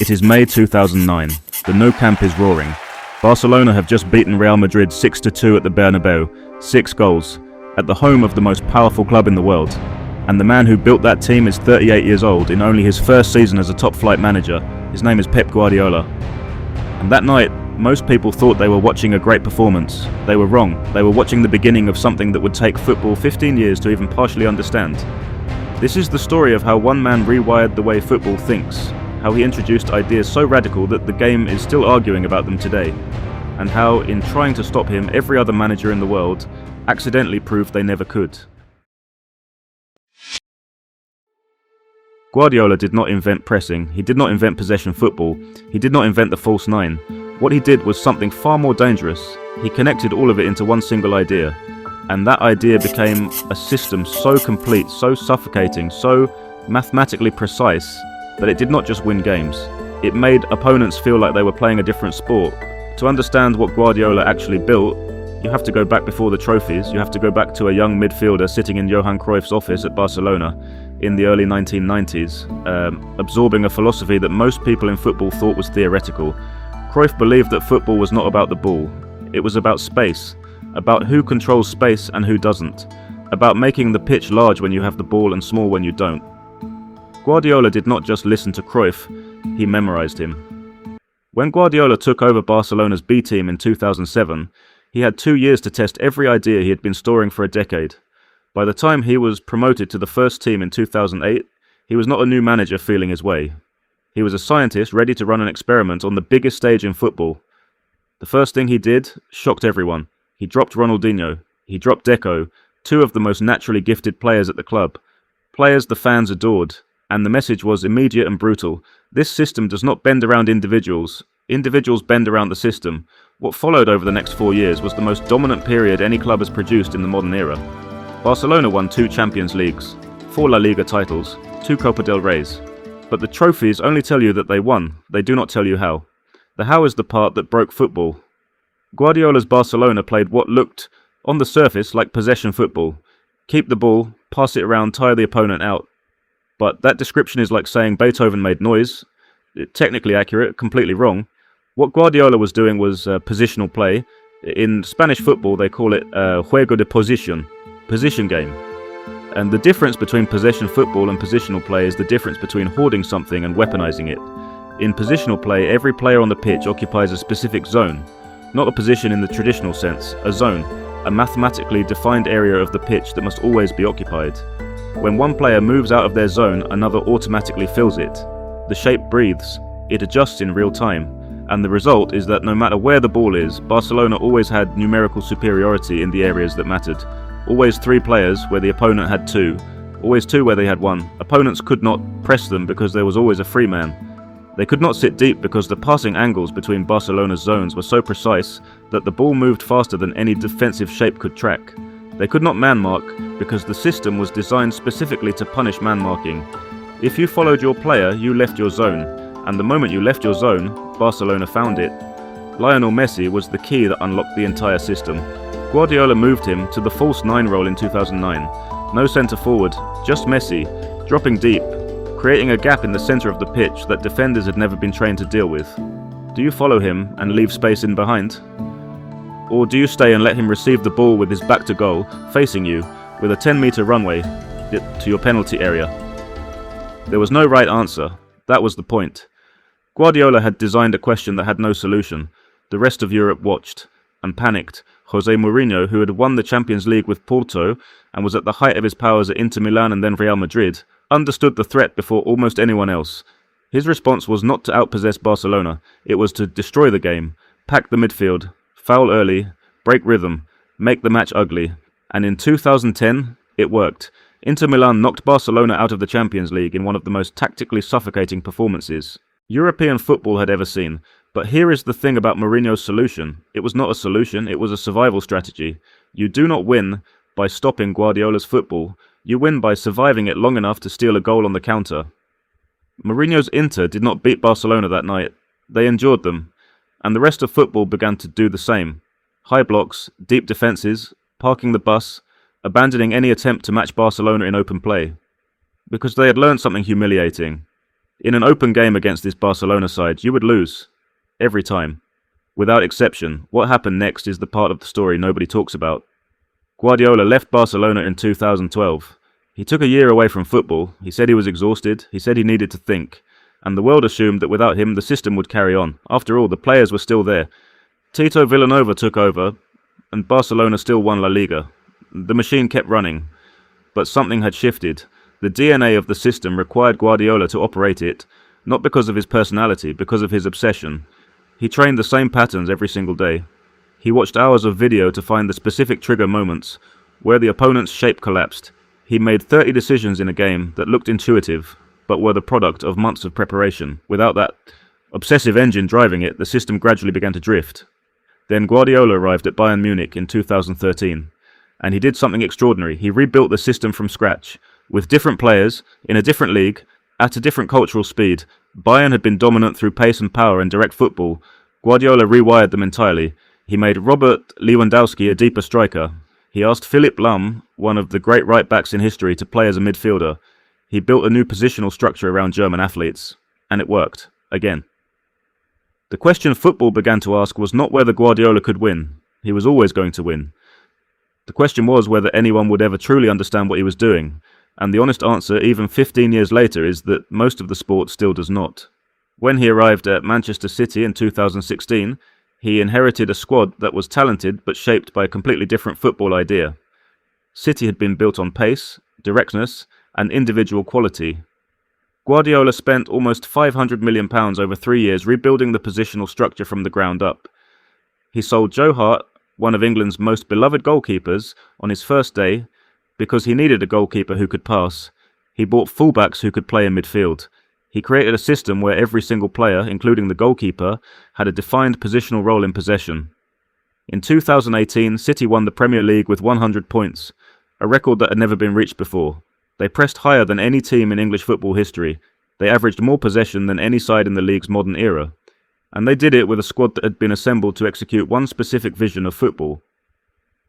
It is May 2009. The Nou Camp is roaring. Barcelona have just beaten Real Madrid 6-2 at the Bernabeu, 6 goals, at the home of the most powerful club in the world. And the man who built that team is 38 years old in only his first season as a top-flight manager. His name is Pep Guardiola. And that night, most people thought they were watching a great performance. They were wrong. They were watching the beginning of something that would take football 15 years to even partially understand. This is the story of how one man rewired the way football thinks, how he introduced ideas so radical that the game is still arguing about them today, and how, in trying to stop him, every other manager in the world accidentally proved they never could. Guardiola did not invent pressing, he did not invent possession football, he did not invent the false nine. What he did was something far more dangerous. He connected all of it into one single idea, and that idea became a system so complete, so suffocating, so mathematically precise, that it did not just win games. It made opponents feel like they were playing a different sport. To understand what Guardiola actually built, you have to go back before the trophies. You have to go back to a young midfielder sitting in Johan Cruyff's office at Barcelona in the early 1990s, absorbing a philosophy that most people in football thought was theoretical. Cruyff believed that football was not about the ball. It was about space, about who controls space and who doesn't, about making the pitch large when you have the ball and small when you don't. Guardiola did not just listen to Cruyff, he memorized him. When Guardiola took over Barcelona's B team in 2007, he had 2 years to test every idea he had been storing for a decade. By the time he was promoted to the first team in 2008, he was not a new manager feeling his way. He was a scientist ready to run an experiment on the biggest stage in football. The first thing he did shocked everyone. He dropped Ronaldinho, he dropped Deco, 2 of the most naturally gifted players at the club, players the fans adored. And the message was immediate and brutal. This system does not bend around individuals. Individuals bend around the system. What followed over the next 4 years was the most dominant period any club has produced in the modern era. Barcelona won 2 Champions Leagues, 4 La Liga titles, 2 Copa del Reys. But the trophies only tell you that they won. They do not tell you how. The how is the part that broke football. Guardiola's Barcelona played what looked, on the surface, like possession football. Keep the ball, pass it around, tire the opponent out. But that description is like saying Beethoven made noise. Technically accurate, completely wrong. What Guardiola was doing was positional play. In Spanish football, they call it juego de posición, position game. And the difference between possession football and positional play is the difference between hoarding something and weaponizing it. In positional play, every player on the pitch occupies a specific zone. Not a position in the traditional sense, a zone, a mathematically defined area of the pitch that must always be occupied. When one player moves out of their zone, another automatically fills it. The shape breathes, it adjusts in real time, and the result is that no matter where the ball is, Barcelona always had numerical superiority in the areas that mattered. Always 3 players where the opponent had 2, always 2 where they had 1. Opponents could not press them because there was always a free man. They could not sit deep because the passing angles between Barcelona's zones were so precise that the ball moved faster than any defensive shape could track. They could not man-mark because the system was designed specifically to punish man-marking. If you followed your player, you left your zone, and the moment you left your zone, Barcelona found it. Lionel Messi was the key that unlocked the entire system. Guardiola moved him to the false 9 role in 2009. No centre-forward, just Messi, dropping deep, creating a gap in the centre of the pitch that defenders had never been trained to deal with. Do you follow him and leave space in behind? Or do you stay and let him receive the ball with his back to goal, facing you, with a 10-metre runway to your penalty area? There was no right answer. That was the point. Guardiola had designed a question that had no solution. The rest of Europe watched, and panicked. Jose Mourinho, who had won the Champions League with Porto, and was at the height of his powers at Inter Milan and then Real Madrid, understood the threat before almost anyone else. His response was not to outpossess Barcelona. It was to destroy the game, pack the midfield, foul early, break rhythm, make the match ugly. And in 2010, it worked. Inter Milan knocked Barcelona out of the Champions League in one of the most tactically suffocating performances European football had ever seen. But here is the thing about Mourinho's solution. It was not a solution, it was a survival strategy. You do not win by stopping Guardiola's football. You win by surviving it long enough to steal a goal on the counter. Mourinho's Inter did not beat Barcelona that night. They endured them. And the rest of football began to do the same. High blocks, deep defences, parking the bus, abandoning any attempt to match Barcelona in open play. Because they had learned something humiliating. In an open game against this Barcelona side, you would lose. Every time. Without exception. What happened next is the part of the story nobody talks about. Guardiola left Barcelona in 2012. He took a year away from football. He said he was exhausted. He said he needed to think. And the world assumed that without him, the system would carry on. After all, the players were still there. Tito Villanova took over, and Barcelona still won La Liga. The machine kept running. But something had shifted. The DNA of the system required Guardiola to operate it, not because of his personality, because of his obsession. He trained the same patterns every single day. He watched hours of video to find the specific trigger moments, where the opponent's shape collapsed. He made 30 decisions in a game that looked intuitive, but were the product of months of preparation. Without that obsessive engine driving it, the system gradually began to drift. Then Guardiola arrived at Bayern Munich in 2013, and he did something extraordinary. He rebuilt the system from scratch, with different players, in a different league, at a different cultural speed. Bayern had been dominant through pace and power and direct football. Guardiola rewired them entirely. He made Robert Lewandowski a deeper striker. He asked Philipp Lahm, one of the great right-backs in history, to play as a midfielder. He built a new positional structure around German athletes. And it worked. Again. The question football began to ask was not whether Guardiola could win. He was always going to win. The question was whether anyone would ever truly understand what he was doing. And the honest answer, even 15 years later, is that most of the sport still does not. When he arrived at Manchester City in 2016, he inherited a squad that was talented but shaped by a completely different football idea. City had been built on pace, directness, and individual quality. Guardiola spent almost £500 million over 3 years rebuilding the positional structure from the ground up. He sold Joe Hart, one of England's most beloved goalkeepers, on his first day because he needed a goalkeeper who could pass. He bought fullbacks who could play in midfield. He created a system where every single player, including the goalkeeper, had a defined positional role in possession. In 2018, City won the Premier League with 100 points, a record that had never been reached before. They pressed higher than any team in English football history. They averaged more possession than any side in the league's modern era. And they did it with a squad that had been assembled to execute one specific vision of football.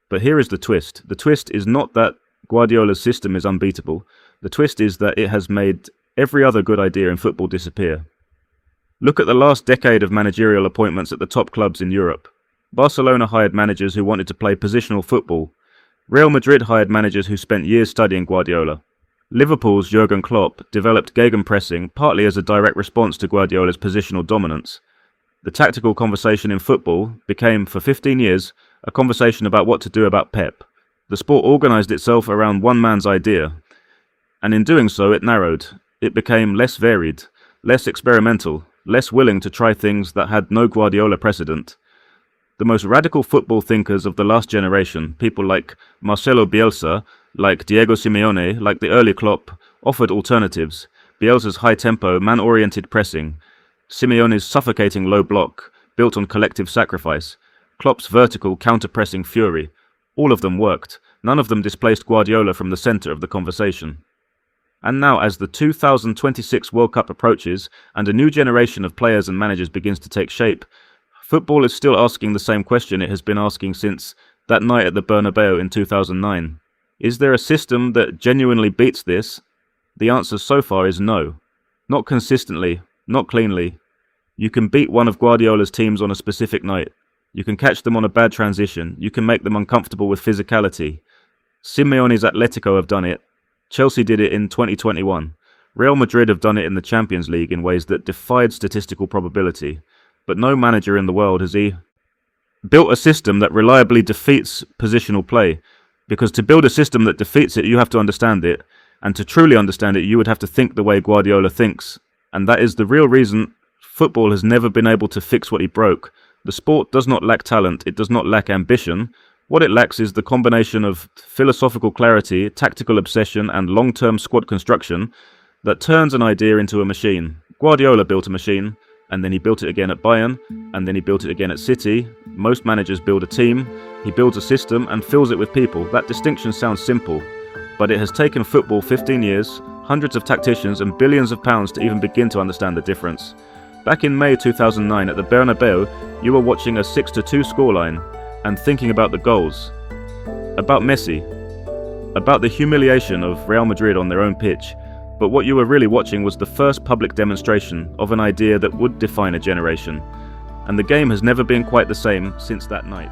But here is the twist. The twist is not that Guardiola's system is unbeatable. The twist is that it has made every other good idea in football disappear. Look at the last decade of managerial appointments at the top clubs in Europe. Barcelona hired managers who wanted to play positional football. Real Madrid hired managers who spent years studying Guardiola. Liverpool's Jurgen Klopp developed gegenpressing partly as a direct response to Guardiola's positional dominance. The tactical conversation in football became, for 15 years, a conversation about what to do about Pep. The sport organised itself around one man's idea, and in doing so it narrowed. It became less varied, less experimental, less willing to try things that had no Guardiola precedent. The most radical football thinkers of the last generation, people like Marcelo Bielsa, like Diego Simeone, like the early Klopp, offered alternatives. Bielsa's high-tempo, man-oriented pressing, Simeone's suffocating low block, built on collective sacrifice, Klopp's vertical, counter-pressing fury. All of them worked. None of them displaced Guardiola from the centre of the conversation. And now, as the 2026 World Cup approaches and a new generation of players and managers begins to take shape, football is still asking the same question it has been asking since that night at the Bernabeu in 2009. Is there a system that genuinely beats this? The answer so far is no. Not consistently, not cleanly. You can beat one of Guardiola's teams on a specific night. You can catch them on a bad transition. You can make them uncomfortable with physicality. Simeone's Atletico have done it. Chelsea did it in 2021. Real Madrid have done it in the Champions League in ways that defied statistical probability. But no manager in the world has built a system that reliably defeats positional play. Because to build a system that defeats it, you have to understand it. And to truly understand it, you would have to think the way Guardiola thinks. And that is the real reason football has never been able to fix what he broke. The sport does not lack talent, it does not lack ambition. What it lacks is the combination of philosophical clarity, tactical obsession, and long-term squad construction that turns an idea into a machine. Guardiola built a machine, and then he built it again at Bayern, and then he built it again at City. Most managers build a team, he builds a system and fills it with people. That distinction sounds simple, but it has taken football 15 years, hundreds of tacticians and billions of pounds to even begin to understand the difference. Back in May 2009 at the Bernabeu, you were watching a 6-2 scoreline and thinking about the goals, about Messi, about the humiliation of Real Madrid on their own pitch, But what you were really watching was the first public demonstration of an idea that would define a generation. And the game has never been quite the same since that night.